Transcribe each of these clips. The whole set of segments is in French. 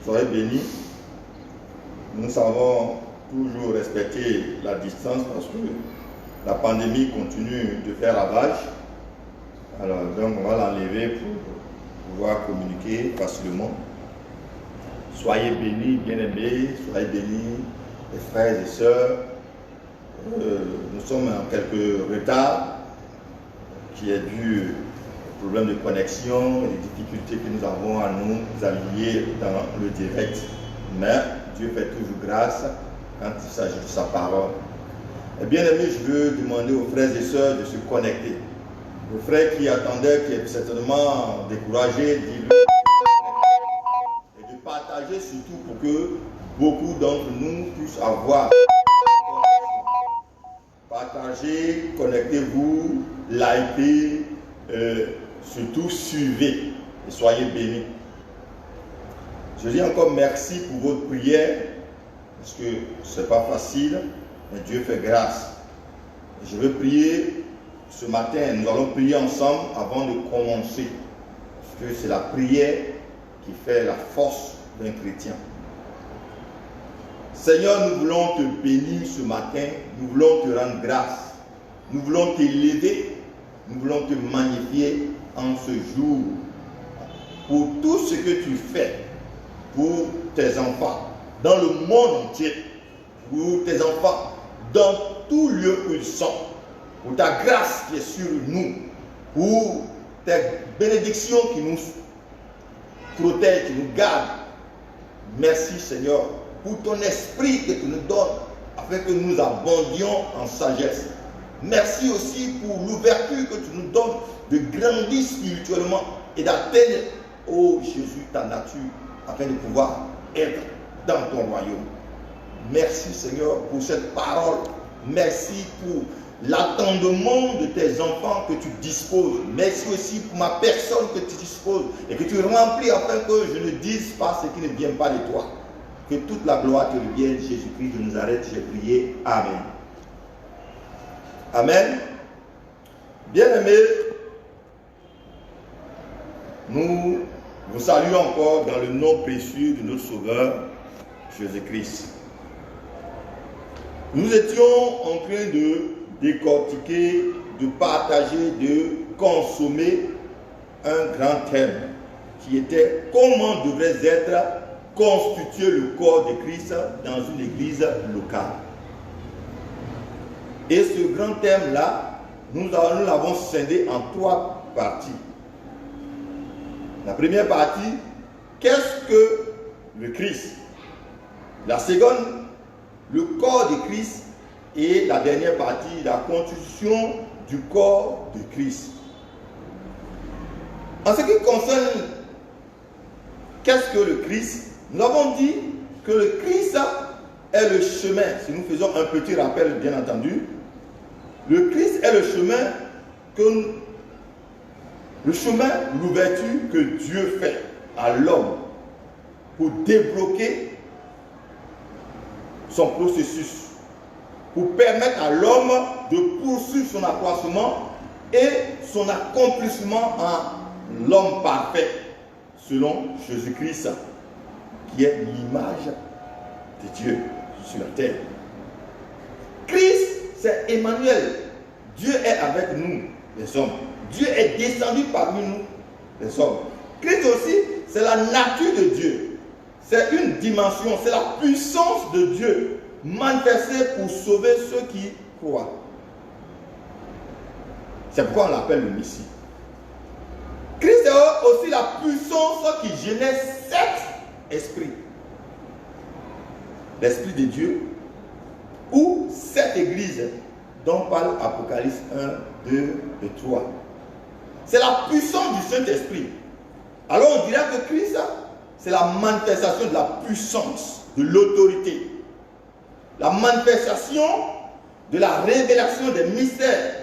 Soyez bénis. Nous savons toujours respecter la distance parce que la pandémie continue de faire ravage. Alors, donc, on va l'enlever pour pouvoir communiquer facilement. Soyez bénis, bien-aimés, soyez bénis, les frères et sœurs. Nous sommes en quelques retards qui est dû au problème de connexion et les difficultés que nous avons à nous allier dans le direct. Mais Dieu fait toujours grâce quand il s'agit de sa parole. Et bien aimé, je veux demander aux frères et sœurs de se connecter. Le frère qui attendait, qui est certainement découragé, dis-le. Et de partager surtout pour que beaucoup d'entre nous puissent avoir. Partagez, connectez-vous, likez, surtout suivez et soyez bénis. Je dis encore merci pour votre prière, parce que ce n'est pas facile, mais Dieu fait grâce. Je veux prier ce matin, nous allons prier ensemble avant de commencer, parce que c'est la prière qui fait la force d'un chrétien. Seigneur, nous voulons te bénir ce matin, nous voulons te rendre grâce, nous voulons t'élever, nous voulons te magnifier en ce jour pour tout ce que tu fais pour tes enfants dans le monde entier, pour tes enfants dans tout lieu où ils sont, pour ta grâce qui est sur nous, pour tes bénédictions qui nous protègent, qui nous gardent. Merci Seigneur pour ton esprit que tu nous donnes afin que nous abondions en sagesse. Merci aussi pour l'ouverture que tu nous donnes de grandir spirituellement et d'atteindre, oh Jésus, ta nature afin de pouvoir être dans ton royaume. Merci Seigneur pour cette parole. Merci pour l'attendement de tes enfants que tu disposes. Merci aussi pour ma personne que tu disposes et que tu remplis afin que je ne dise pas ce qui ne vient pas de toi. Que toute la gloire te revienne, Jésus-Christ de Nazareth, j'ai prié. Amen. Amen. Bien-aimés, nous vous saluons encore dans le nom précieux de notre Sauveur, Jésus-Christ. Nous étions en train de décortiquer, de partager, de consommer un grand thème qui était comment devrait être constituer le corps de Christ dans une église locale. Et ce grand thème-là, nous l'avons scindé en 3 parties. La première partie, qu'est-ce que le Christ? La seconde, le corps de Christ. Et la dernière partie, la constitution du corps de Christ. En ce qui concerne qu'est-ce que le Christ, nous avons dit que le Christ est le chemin. Si nous faisons un petit rappel, bien entendu, le Christ est le chemin l'ouverture que Dieu fait à l'homme pour débloquer son processus, pour permettre à l'homme de poursuivre son accroissement et son accomplissement en l'homme parfait, selon Jésus-Christ, qui est l'image de Dieu sur la terre. Christ, c'est Emmanuel. Dieu est avec nous, les hommes. Dieu est descendu parmi nous, les hommes. Christ aussi, c'est la nature de Dieu. C'est une dimension, c'est la puissance de Dieu manifestée pour sauver ceux qui croient. C'est pourquoi on l'appelle le Messie. Christ est aussi la puissance qui génère 7 esprits. L'esprit de Dieu ou 7 églises dont parle Apocalypse 1, 2 et 3. C'est la puissance du Saint-Esprit. Alors on dirait que Christ, c'est la manifestation de la puissance, de l'autorité. La manifestation de la révélation des mystères.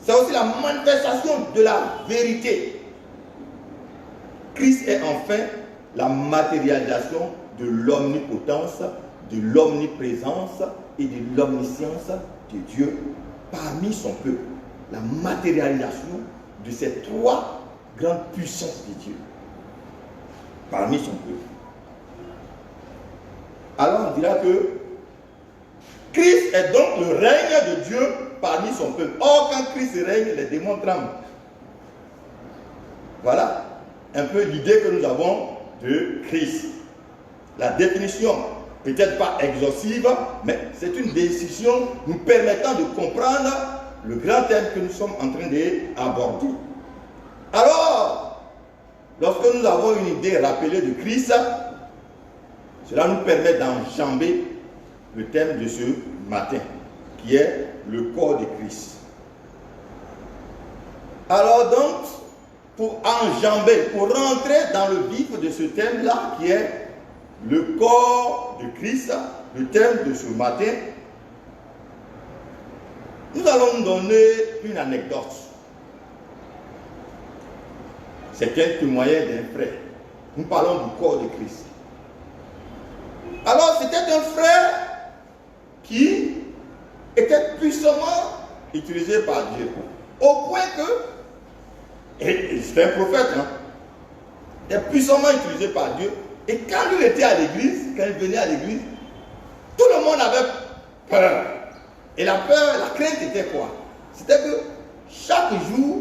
C'est aussi la manifestation de la vérité. Christ est enfin la matérialisation de l'omnipotence, de l'omniprésence et de l'omniscience de Dieu parmi son peuple. La matérialisation de ces 3 grandes puissances de Dieu parmi son peuple. alors on dira que Christ est donc le règne de Dieu parmi son peuple. Or, quand Christ règne, les démons tremblent. Voilà un peu l'idée que nous avons de Christ. La définition, peut-être pas exhaustive, mais c'est une décision nous permettant de comprendre le grand thème que nous sommes en train d'aborder. Alors, lorsque nous avons une idée rappelée de Christ, cela nous permet d'enjamber le thème de ce matin, qui est le corps de Christ. Alors donc, pour enjamber, pour rentrer dans le vif de ce thème-là, qui est le corps de Christ, le thème de ce matin, nous allons nous donner une anecdote. C'est un témoignage d'un frère. Nous parlons du corps de Christ. Alors, c'était un frère qui était puissamment utilisé par Dieu. Au point que, et c'est un prophète, hein, il est puissamment utilisé par Dieu. Et quand il était à l'église, quand il venait à l'église, tout le monde avait peur. Et la peur, la crainte était quoi? C'était que chaque jour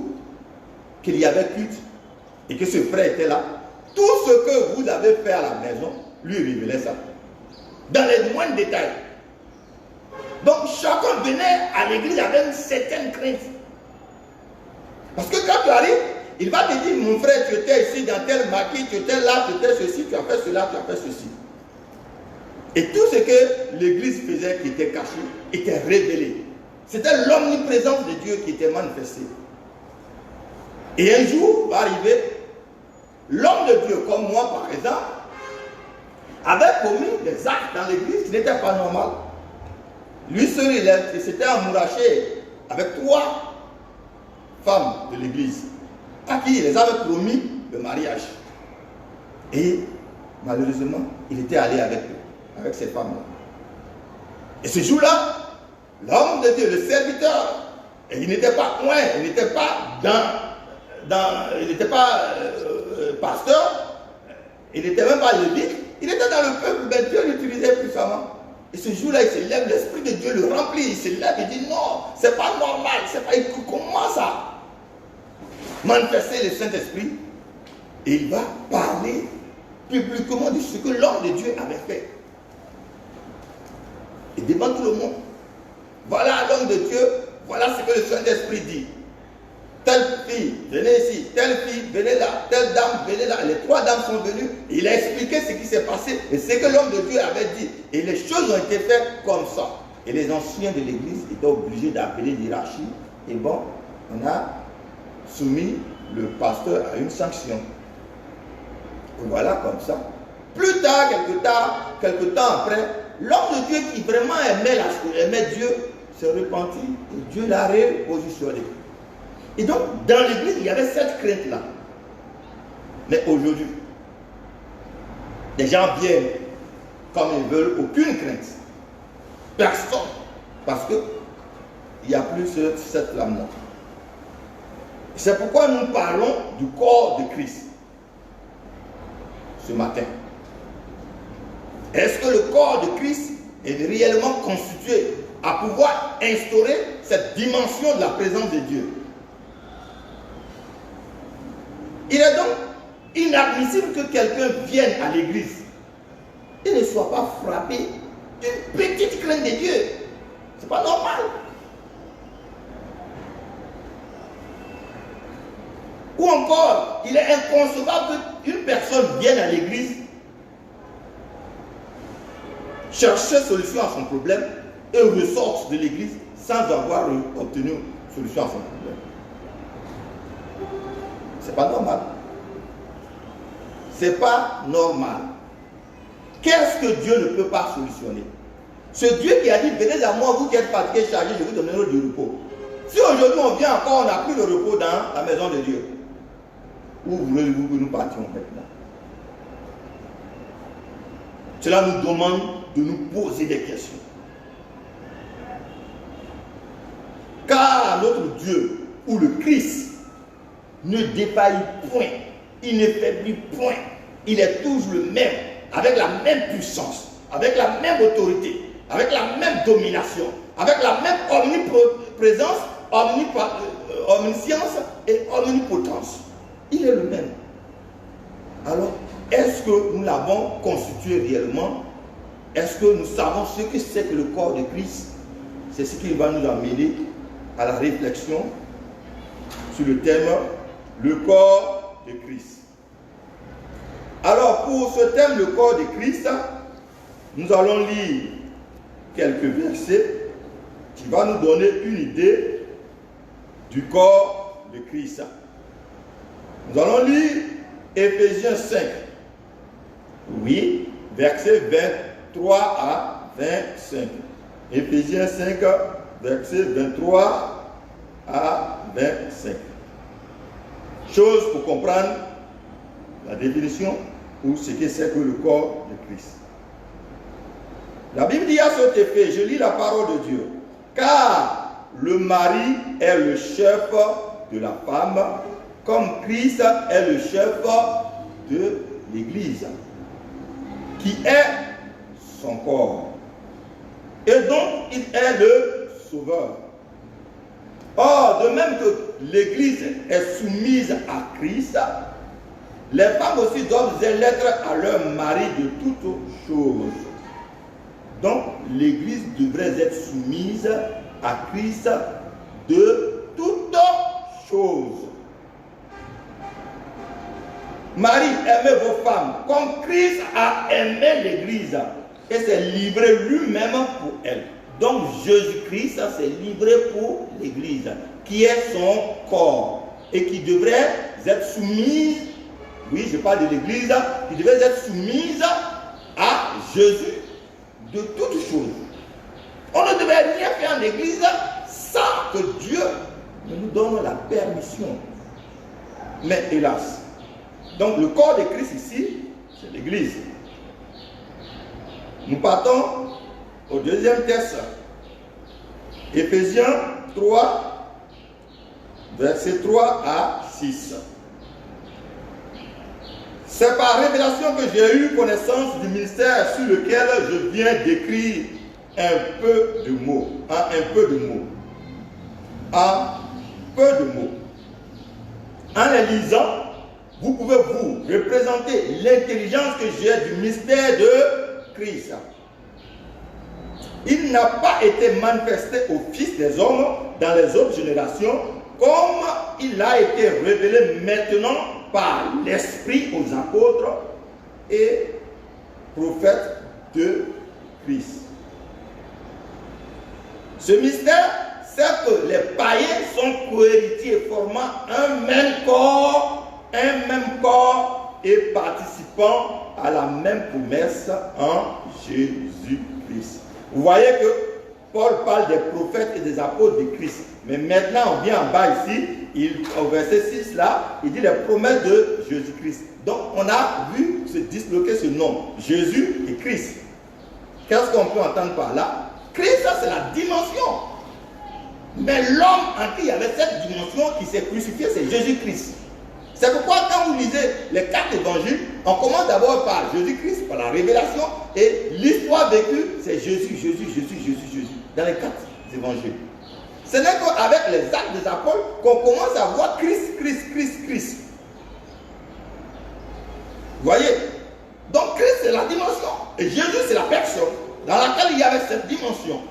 qu'il y avait culte et que ce frère était là, tout ce que vous avez fait à la maison, lui révélait ça. Dans les moindres détails. Donc chacun venait à l'église avec une certaine crainte. Parce que quand tu arrives, il va te dire, mon frère, tu étais ici dans tel maquis, tu étais là, tu étais ceci, tu as fait cela, tu as fait ceci. Et tout ce que l'église faisait qui était caché, était révélé. C'était l'omniprésence de Dieu qui était manifestée. Et un jour va arriver, l'homme de Dieu, comme moi par exemple, avait commis des actes dans l'église qui n'étaient pas normaux. Lui se relève et s'était amouraché avec 3 femmes de l'église à qui il les avait promis le mariage. Et malheureusement, il était allé avec eux, avec ces femmes-là. Et ce jour-là, l'homme de Dieu, le serviteur, et il n'était pas loin, il n'était pas il n'était pas pasteur, il n'était même pas lévite, il était dans le peuple, mais Dieu l'utilisait puissamment. Et ce jour-là, il se lève, l'Esprit de Dieu le remplit, il se lève et dit non, c'est pas normal, c'est pas, il commence à manifester le Saint-Esprit et il va parler publiquement de ce que l'homme de Dieu avait fait. Et devant tout le monde, voilà l'homme de Dieu, voilà ce que le Saint-Esprit dit. Telle fille, venez ici, telle fille, venez là, telle dame, venez là. Les 3 dames sont venues, il a expliqué ce qui s'est passé et ce que l'homme de Dieu avait dit. Et les choses ont été faites comme ça. Et les anciens de l'église étaient obligés d'appeler l'hierarchie. Et bon, on a soumis le pasteur à une sanction. Et voilà comme ça. Plus tard, quelque temps après, l'homme de Dieu qui vraiment aimait Dieu s'est repenti et Dieu l'a repositionné. Et donc, dans l'église, il y avait cette crainte-là. Mais aujourd'hui, les gens viennent comme ils veulent, aucune crainte. Personne. Parce qu'il n'y a plus cette flamme-là. C'est pourquoi nous parlons du corps de Christ ce matin. Est-ce que le corps de Christ est réellement constitué à pouvoir instaurer cette dimension de la présence de Dieu? Il est donc inadmissible que quelqu'un vienne à l'église et ne soit pas frappé d'une petite crainte de Dieu. Ce n'est pas normal. Ou encore, il est inconcevable qu'une personne vienne à l'église chercher solution à son problème et ressorte de l'église sans avoir obtenu solution à son problème. C'est pas normal. C'est pas normal. Qu'est-ce que Dieu ne peut pas solutionner? Ce Dieu qui a dit, venez à moi, vous qui êtes fatigués, chargés, je vous donnerai du repos. Si aujourd'hui on vient encore, on n'a plus de repos dans la maison de Dieu, où voulez-vous que nous partions maintenant? Cela nous demande de nous poser des questions. Car notre Dieu, ou le Christ, ne défaillit point, il ne faiblit point, il est toujours le même, avec la même puissance, avec la même autorité, avec la même domination, avec la même omniprésence, omniscience et omnipotence. Il est le même. Alors, est-ce que nous l'avons constitué réellement? Est-ce que nous savons ce que c'est que le corps de Christ? C'est ce qui va nous amener à la réflexion sur le thème le corps de Christ. Alors, pour ce thème, le corps de Christ, nous allons lire quelques versets qui vont nous donner une idée du corps de Christ. Nous allons lire Éphésiens 5, oui, versets 23 à 25. Éphésiens 5, versets 23 à 25. Chose pour comprendre la définition ou ce que c'est que le corps de Christ. La Bible dit à cet effet, je lis la parole de Dieu, car le mari est le chef de la femme, comme Christ est le chef de l'Église, qui est son corps, et donc il est le sauveur. Or, de même que l'Église est soumise à Christ, les femmes aussi doivent l'être à leur mari de toutes choses. Donc, l'Église devrait être soumise à Christ de toutes choses. Marie, aimez vos femmes comme Christ a aimé l'Église et s'est livré lui-même pour elle. Donc Jésus-Christ s'est livré pour l'Église, qui est son corps et qui devrait être soumise, oui, je parle de l'Église, qui devrait être soumise à Jésus de toutes choses. On ne devrait rien faire en l'Église sans que Dieu ne nous donne la permission. Mais hélas, donc le corps de Christ ici, c'est l'Église. Nous partons au deuxième texte. Éphésiens 3, versets 3 à 6. C'est par révélation que j'ai eu connaissance du ministère sur lequel je viens d'écrire un peu de mots. Un peu de mots. En les lisant, vous pouvez vous représenter l'intelligence que j'ai du mystère de Christ. Il n'a pas été manifesté aux fils des hommes dans les autres générations, comme il a été révélé maintenant par l'Esprit aux apôtres et prophètes de Christ. Ce mystère, c'est que les païens sont cohéritiers, formant un même corps et participant à la même promesse en Jésus-Christ. Vous voyez que Paul parle des prophètes et des apôtres de Christ. Mais maintenant, on vient en bas ici, au verset 6 là, il dit les promesses de Jésus-Christ. Donc, on a vu se disloquer ce nom, Jésus et Christ. Qu'est-ce qu'on peut entendre par là? Christ, ça c'est la dimension. Mais l'homme en qui il y avait cette dimension qui s'est crucifié, c'est Jésus-Christ. C'est pourquoi quand vous lisez les 4 évangiles, on commence d'abord par Jésus-Christ, par la révélation, et l'histoire vécue, c'est Jésus, dans les 4 évangiles. Ce n'est qu'avec les actes des apôtres qu'on commence à voir Christ. Vous voyez? Donc Christ c'est la dimension, et Jésus c'est la personne dans laquelle il y avait cette dimension.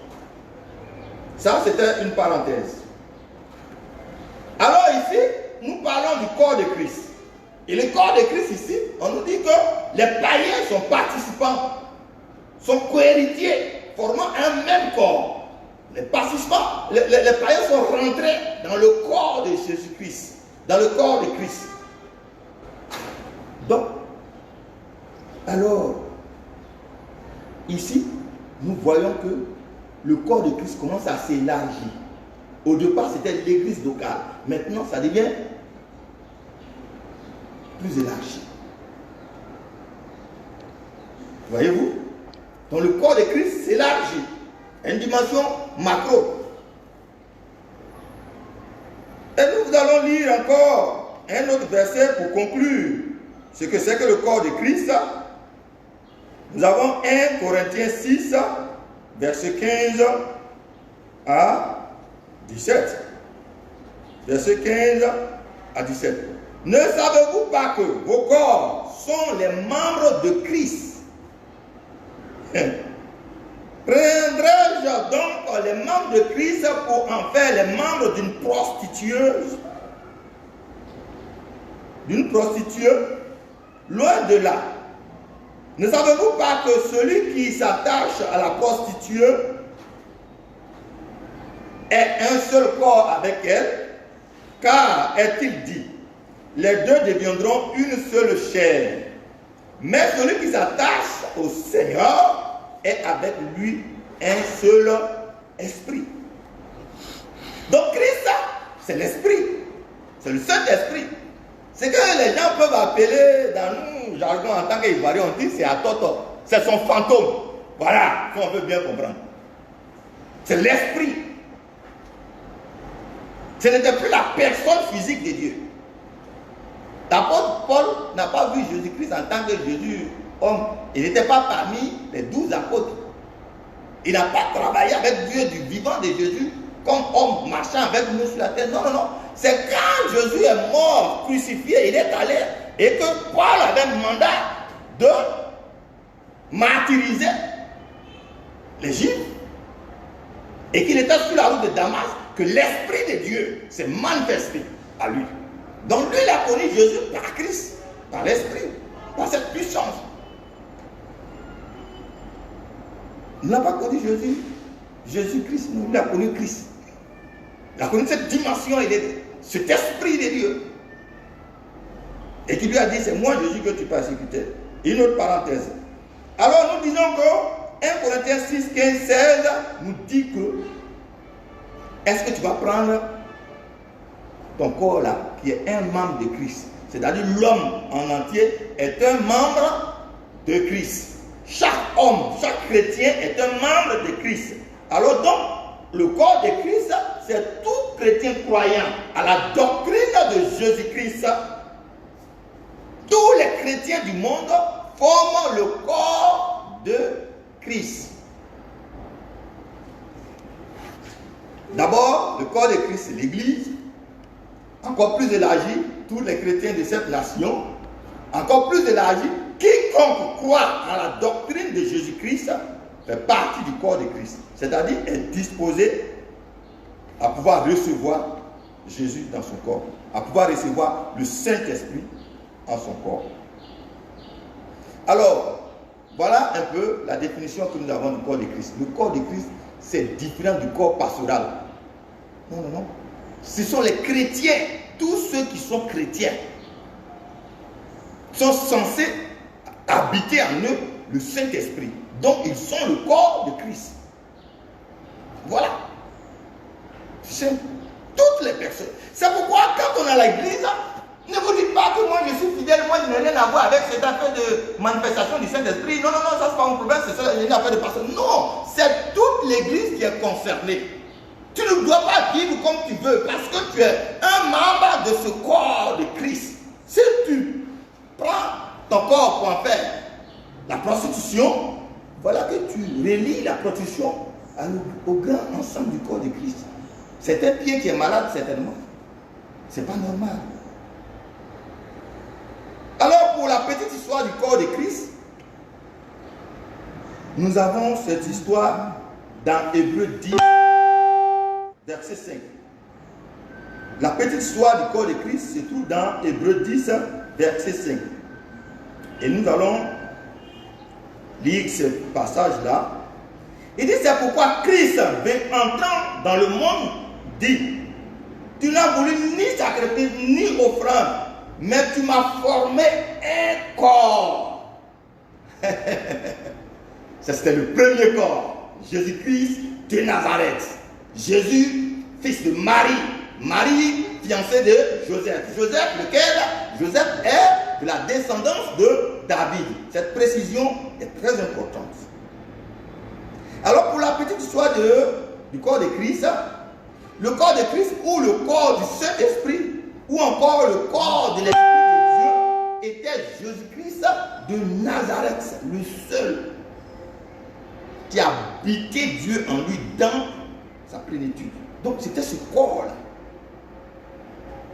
Ça c'était une parenthèse. Alors ici, nous parlons du corps de Christ. Et le corps de Christ ici, on nous dit que les païens sont participants, sont cohéritiers, formant un même corps. Les participants, les païens sont rentrés dans le corps de Jésus-Christ, dans le corps de Christ. Donc, alors, ici, nous voyons que le corps de Christ commence à s'élargir. Au départ, c'était l'église locale. Maintenant, ça devient plus élargi. Voyez-vous? Donc le corps de Christ s'élargit à une dimension macro. Et nous allons lire encore un autre verset pour conclure ce que c'est que le corps de Christ. Nous avons 1 Corinthiens 6, verset 15 à 17. Verset 15 à 17. Ne savez-vous pas que vos corps sont les membres de Christ? Prendrais-je donc les membres de Christ pour en faire les membres d'une prostitueuse? D'une prostituée? Loin de là. Ne savez-vous pas que celui qui s'attache à la prostituée est un seul corps avec elle? Car, est-il dit, les deux deviendront une seule chair. Mais celui qui s'attache au Seigneur est avec lui un seul esprit. Donc Christ, c'est l'esprit. C'est le Saint-Esprit. Ce que les gens peuvent appeler dans nous, jargon en tant qu'Ivoiriens, on dit c'est Atoto. C'est son fantôme. Voilà, si on veut bien comprendre. C'est l'esprit. Ce n'était plus la personne physique de Dieu. L'apôtre Paul n'a pas vu Jésus-Christ en tant que Jésus homme. Il n'était pas parmi les 12 apôtres. Il n'a pas travaillé avec Dieu du vivant de Jésus comme homme marchant avec nous sur la terre. Non, non, non. C'est quand Jésus est mort, crucifié, il est allé et que Paul avait un mandat de martyriser les Juifs et qu'il était sur la route de Damas que l'Esprit de Dieu s'est manifesté à lui. Donc lui, il a connu Jésus par Christ, par l'Esprit, par cette puissance. Il n'a pas connu Jésus, Jésus-Christ, non, il a connu Christ. Il a connu cette dimension, cet esprit de Dieu. Et qui lui a dit, c'est moi Jésus que tu persécutais. Une autre parenthèse. Alors nous disons que 1 Corinthiens 6, 15, 16 nous dit que est-ce que tu vas prendre ton corps là, qui est un membre de Christ, c'est-à-dire l'homme en entier est un membre de Christ. Chaque homme, chaque chrétien est un membre de Christ. Alors donc, le corps de Christ, c'est tout chrétien croyant à la doctrine de Jésus-Christ. Tous les chrétiens du monde forment le corps de Christ. D'abord, le corps de Christ, c'est l'Église. Encore plus élargi, tous les chrétiens de cette nation. Encore plus élargi, quiconque croit à la doctrine de Jésus-Christ fait partie du corps de Christ. C'est-à-dire est disposé à pouvoir recevoir Jésus dans son corps, à pouvoir recevoir le Saint-Esprit en son corps. Alors, voilà un peu la définition que nous avons du corps de Christ. Le corps de Christ, c'est différent du corps pastoral. Non, non, non. Ce sont les chrétiens, tous ceux qui sont chrétiens, sont censés habiter en eux le Saint-Esprit. Donc, ils sont le corps de Christ. Voilà. C'est toutes les personnes. C'est pourquoi, quand on est à l'église, ne vous dites pas que moi je suis fidèle, moi je n'ai rien à voir avec cette affaire de manifestation du Saint-Esprit. Non, non, non, ça c'est pas mon problème, c'est ça, une affaire de personne. Non, c'est toute l'église qui est concernée. Tu ne dois pas vivre comme tu veux parce que tu es un membre de ce corps de Christ. Si tu prends ton corps pour en faire la prostitution, voilà que tu relis la prostitution au grand ensemble du corps de Christ. C'est un pied qui est malade certainement. C'est pas normal. Alors pour la petite histoire du corps de Christ, nous avons cette histoire dans Hébreux 10, verset 5. La petite histoire du corps de Christ se trouve dans Hébreux 10, verset 5. Et nous allons lire ce passage-là. Il dit, c'est pourquoi Christ vint entrant dans le monde, dit, tu n'as voulu ni sacrifice ni offrande, mais tu m'as formé un corps. C'était le premier corps. Jésus-Christ de Nazareth. Jésus, fils de Marie. Marie, fiancée de Joseph. Joseph, lequel? Joseph est de la descendance de David. Cette précision est très importante. Alors pour la petite histoire du corps de Christ, le corps de Christ ou le corps du Saint-Esprit ou encore le corps de l'Esprit de Dieu était c'était Jésus-Christ de Nazareth, le seul qui habitait Dieu en lui dans sa plénitude. Donc c'était ce corps-là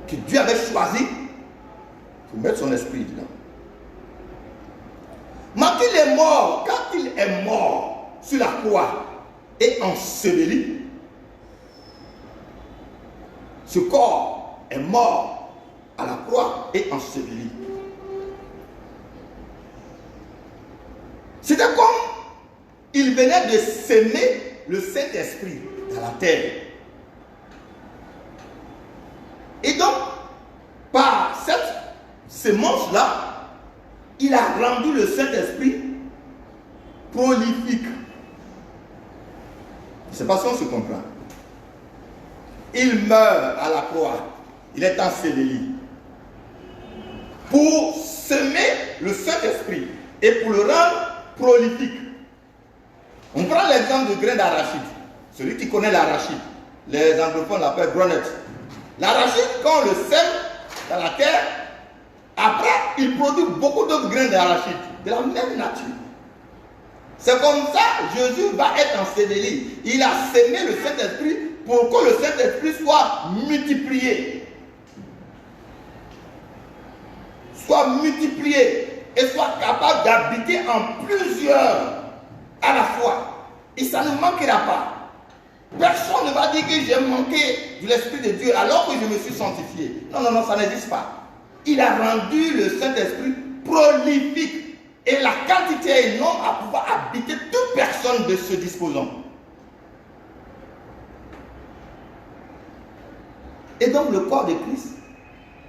que Dieu avait choisi pour mettre son esprit dedans. Mais quand il est mort sur la croix et enseveli, ce corps est mort à la croix et enseveli. C'était comme il venait de s'aimer le Saint-Esprit dans la terre. Et donc, par cette sémence-là, il a rendu le Saint-Esprit prolifique. Je ne sais pas si on se comprend. Il meurt à la croix. Il est enseveli. Pour semer le Saint-Esprit et pour le rendre prolifique. On prend l'exemple du grain d'arachide. Celui qui connaît l'arachide, les anglophones l'appellent groundnut. L'arachide, quand on le sème dans la terre, après, il produit beaucoup d'autres grains d'arachide, de la même nature. C'est comme ça, Jésus va être enseveli. Il a sémé le Saint-Esprit pour que le Saint-Esprit soit multiplié. Soit multiplié et soit capable d'habiter en plusieurs à la fois. Et ça ne manquera pas. Personne ne va dire que j'ai manqué de l'Esprit de Dieu alors que je me suis sanctifié. Non, non, non, ça n'existe pas. Il a rendu le Saint-Esprit prolifique. Et la quantité est énorme à pouvoir habiter toute personne de ce disposant. Et donc le corps de Christ,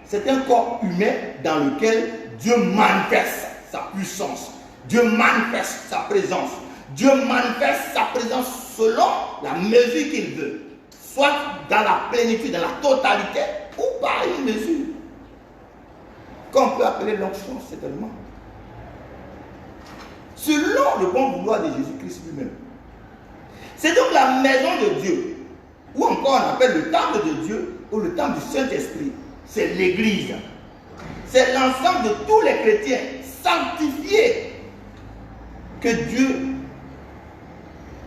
c'est un corps humain dans lequel Dieu manifeste sa puissance. Dieu manifeste sa présence. Dieu manifeste sa présence selon la mesure qu'il veut. Soit dans la plénitude, dans la totalité, ou par une mesure. Qu'on peut appeler l'onction, certainement. Selon le bon vouloir de Jésus-Christ lui-même. C'est donc la maison de Dieu, ou encore on appelle le temple de Dieu, ou le temple du Saint-Esprit. C'est l'Église. C'est l'ensemble de tous les chrétiens sanctifiés que Dieu,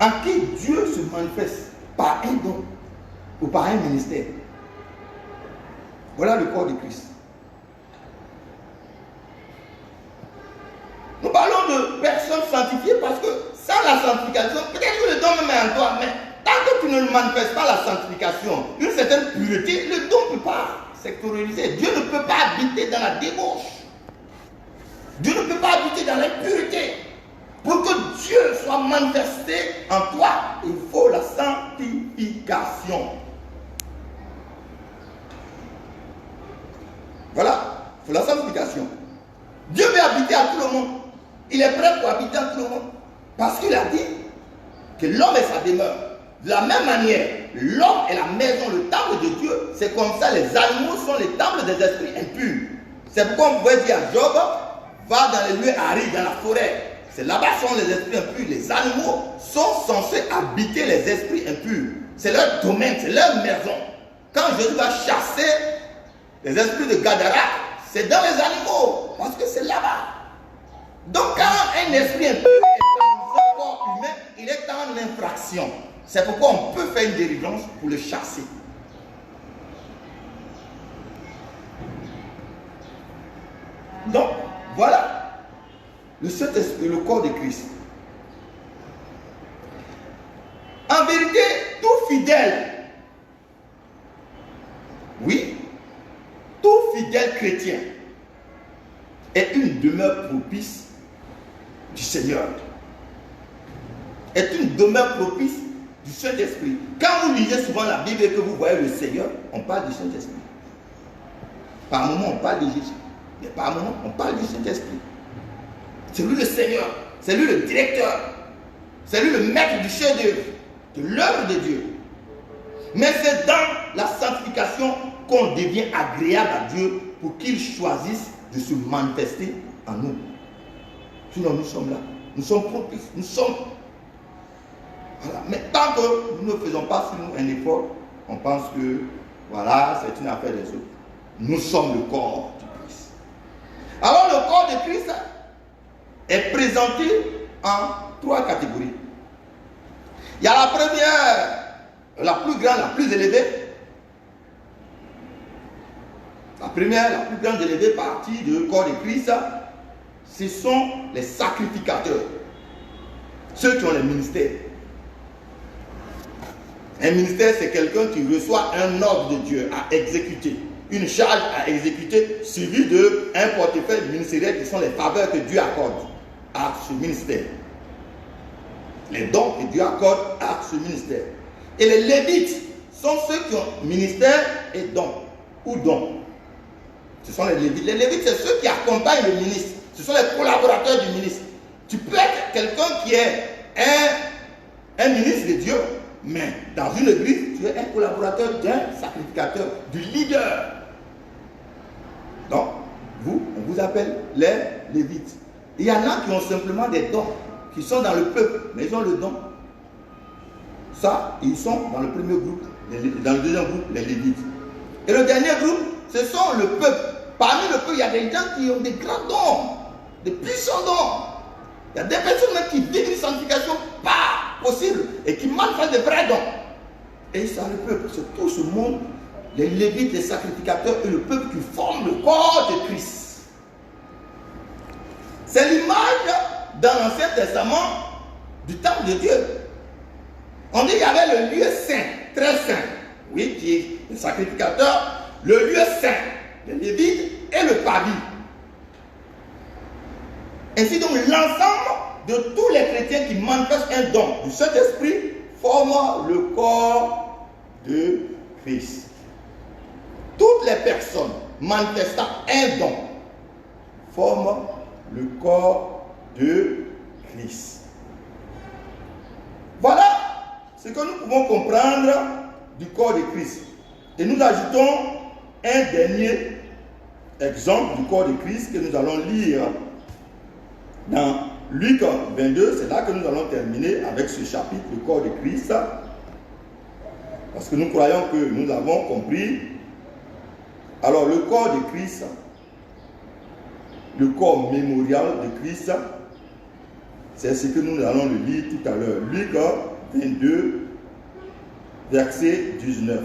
en qui Dieu se manifeste par un don ou par un ministère. Voilà le corps de Christ. Nous parlons de personnes sanctifiées parce que sans la sanctification, peut-être que le don même est en toi, mais tant que tu ne manifestes pas la sanctification, une certaine pureté, le don ne peut pas sectorialiser. Dieu ne peut pas habiter dans la débauche. Dieu ne peut pas habiter dans l'impureté. Pour que Dieu soit manifesté en toi, il faut la sanctification. Voilà, il faut la sanctification. Dieu veut habiter à tout le monde. Il est prêt pour habiter à tout le monde. Parce qu'il a dit que l'homme est sa demeure. De la même manière, l'homme est la maison, le temple de Dieu. C'est comme ça, les animaux sont les temples des esprits impurs. C'est pourquoi on pouvait dire à Job, va dans les lieux arides, dans la forêt. C'est là-bas sont les esprits impurs. Les animaux sont censés habiter les esprits impurs. C'est leur domaine, c'est leur maison. Quand Jésus va chasser les esprits de Gadara, c'est dans les animaux, parce que c'est là-bas. Donc quand un esprit impur est dans un corps humain, il est en infraction. C'est pourquoi on peut faire une délivrance pour le chasser. Donc, voilà le Saint-Esprit, le corps de Christ. En vérité, tout fidèle, oui, tout fidèle chrétien est une demeure propice du Seigneur. Est une demeure propice du Saint-Esprit. Quand vous lisez souvent la Bible et que vous voyez le Seigneur, on parle du Saint-Esprit. Par moment, on parle de Jésus. Mais par moment, on parle du Saint-Esprit. C'est lui le Seigneur. C'est lui le directeur. C'est lui le maître du chef-d'œuvre, de l'œuvre de Dieu. Mais c'est dans la sanctification qu'on devient agréable à Dieu pour qu'il choisisse de se manifester en nous. Sinon, nous sommes là. Nous sommes propices. Nous sommes... Voilà. Mais tant que nous ne faisons pas sur nous un effort, on pense que, voilà, c'est une affaire des autres. Nous sommes le corps du Christ. Alors le corps de Christ est présenté en 3 catégories. Il y a la première, la plus grande, la plus élevée. La première, la plus grande élevée partie du corps de Christ, ce sont les sacrificateurs. Ceux qui ont les ministères. Un ministère, c'est quelqu'un qui reçoit un ordre de Dieu à exécuter, une charge à exécuter, suivi d'un portefeuille ministériel qui sont les faveurs que Dieu accorde à ce ministère. Les dons que Dieu accorde à ce ministère. Et les Lévites sont ceux qui ont ministère et dons, ou dons. Ce sont les Lévites. Les Lévites, c'est ceux qui accompagnent le ministre. Ce sont les collaborateurs du ministre. Tu peux être quelqu'un qui est un ministre de Dieu, mais dans une église, tu es un collaborateur d'un sacrificateur, du leader. Donc, on vous appelle les Lévites. Il y en a qui ont simplement des dons, qui sont dans le peuple, mais ils ont le don. Ça, ils sont dans le premier groupe, dans le deuxième groupe, les Lévites. Et le dernier groupe, ce sont le peuple. Parmi le peuple, il y a des gens qui ont des grands dons, des puissants dons. Il y a des personnes qui vivent une sanctification pas possible et qui manquent de vrais dons. Et ça, le peuple, c'est tout ce monde, les Lévites, les sacrificateurs et le peuple qui forment le corps de Christ. C'est l'image dans l'Ancien Testament du temple de Dieu. On dit qu'il y avait le lieu saint, très saint, oui, qui est le sacrificateur, le lieu saint, les Lévites et le parvis. Ainsi donc, l'ensemble de tous les chrétiens qui manifestent un don du Saint-Esprit forment le corps de Christ. Toutes les personnes manifestant un don forment le corps de Christ. Voilà ce que nous pouvons comprendre du corps de Christ. Et nous ajoutons un dernier exemple du corps de Christ que nous allons lire dans Luc 22. C'est là que nous allons terminer avec ce chapitre, le corps de Christ. Parce que nous croyons que nous avons compris. Alors, le corps de Christ, le corps mémorial de Christ, c'est ce que nous allons le lire tout à l'heure. Luc 22, verset 19.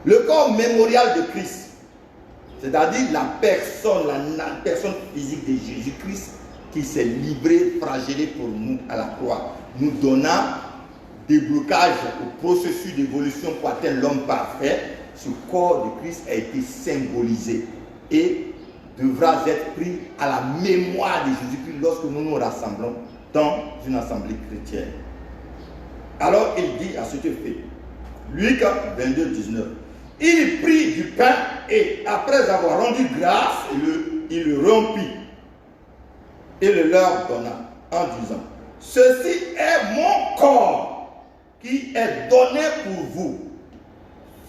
Le corps mémorial de Christ, c'est-à-dire la personne physique de Jésus-Christ qui s'est livré, flagellé pour nous à la croix, nous donnant des blocages au processus d'évolution pour atteindre l'homme parfait. Ce corps de Christ a été symbolisé et devra être pris à la mémoire de Jésus-Christ lorsque nous nous rassemblons dans une assemblée chrétienne. Alors il dit à cet effet, Luc 22, 19, il prit du pain et après avoir rendu grâce, il le rompit et le leur donna en disant, ceci est mon corps qui est donné pour vous.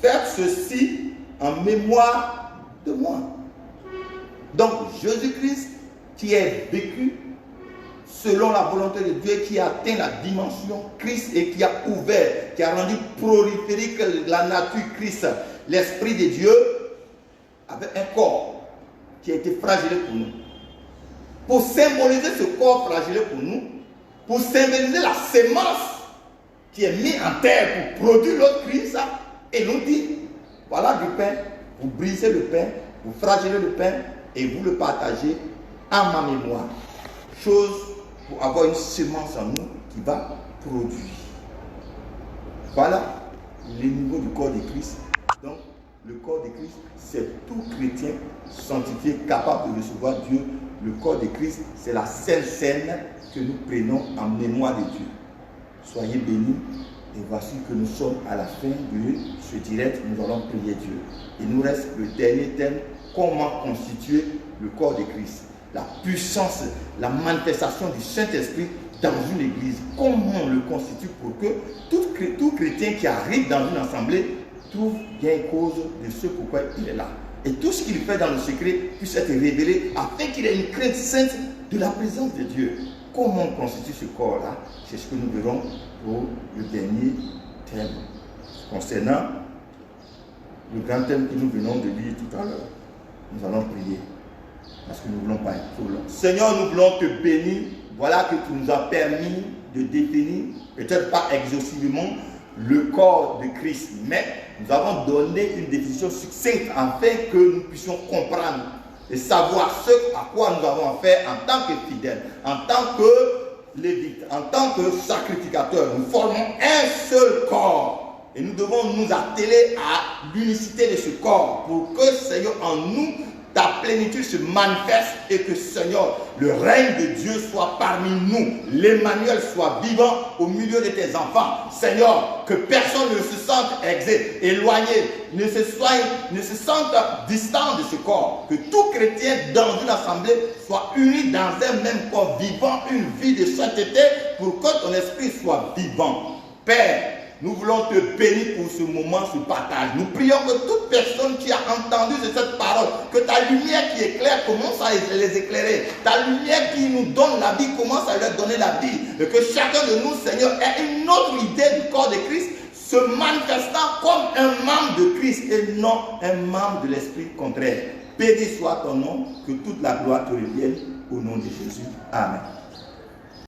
Faites ceci en mémoire de moi. Donc Jésus-Christ qui est vécu selon la volonté de Dieu, qui a atteint la dimension Christ et qui a ouvert, qui a rendu proliférique la nature Christ, l'Esprit de Dieu, avec un corps qui a été flagellé pour nous. Pour symboliser ce corps flagellé pour nous, pour symboliser la sémence qui est mise en terre pour produire l'autre Christ, et nous dit, voilà du pain, vous brisez le pain, vous flagellez le pain et vous le partagez en ma mémoire. Chose pour avoir une semence en nous qui va produire. Voilà les niveaux du corps de Christ. Donc, le corps de Christ, c'est tout chrétien sanctifié, capable de recevoir Dieu. Le corps de Christ, c'est la Sainte Seine que nous prenons en mémoire de Dieu. Soyez bénis. Et voici que nous sommes à la fin de ce direct. Nous allons prier Dieu. Il nous reste le dernier thème. Comment constituer le corps de Christ? La puissance, la manifestation du Saint-Esprit dans une église. Comment on le constitue pour que tout chrétien qui arrive dans une assemblée trouve bien cause de ce pourquoi il est là. Et tout ce qu'il fait dans le secret puisse être révélé afin qu'il ait une crainte sainte de la présence de Dieu. Comment on constitue ce corps-là? C'est ce que nous verrons pour le dernier thème. Concernant le grand thème que nous venons de lire tout à l'heure, nous allons prier. parce que nous ne voulons pas être trop longs. Seigneur, nous voulons te bénir. Voilà que tu nous as permis de définir, peut-être pas exhaustivement, le corps de Christ, mais nous avons donné une définition succincte afin que nous puissions comprendre et savoir ce à quoi nous avons affaire en tant que fidèles, en tant que lévites, en tant que sacrificateurs. Nous formons un seul corps et nous devons nous atteler à l'unicité de ce corps pour que, Seigneur, en nous, ta plénitude se manifeste et que, Seigneur, le règne de Dieu soit parmi nous. L'Emmanuel soit vivant au milieu de tes enfants. Seigneur, que personne ne se sente éloigné, ne se sente distant de ce corps. Que tout chrétien dans une assemblée soit uni dans un même corps, vivant une vie de sainteté pour que ton esprit soit vivant. Père, nous voulons te bénir pour ce moment, ce partage. Nous prions que toute personne qui a entendu de cette parole, que ta lumière qui éclaire commence à les éclairer. Ta lumière qui nous donne la vie commence à leur donner la vie. Et que chacun de nous, Seigneur, ait une autre idée du corps de Christ, se manifestant comme un membre de Christ et non un membre de l'esprit contraire. Béni soit ton nom, que toute la gloire te revienne au nom de Jésus. Amen.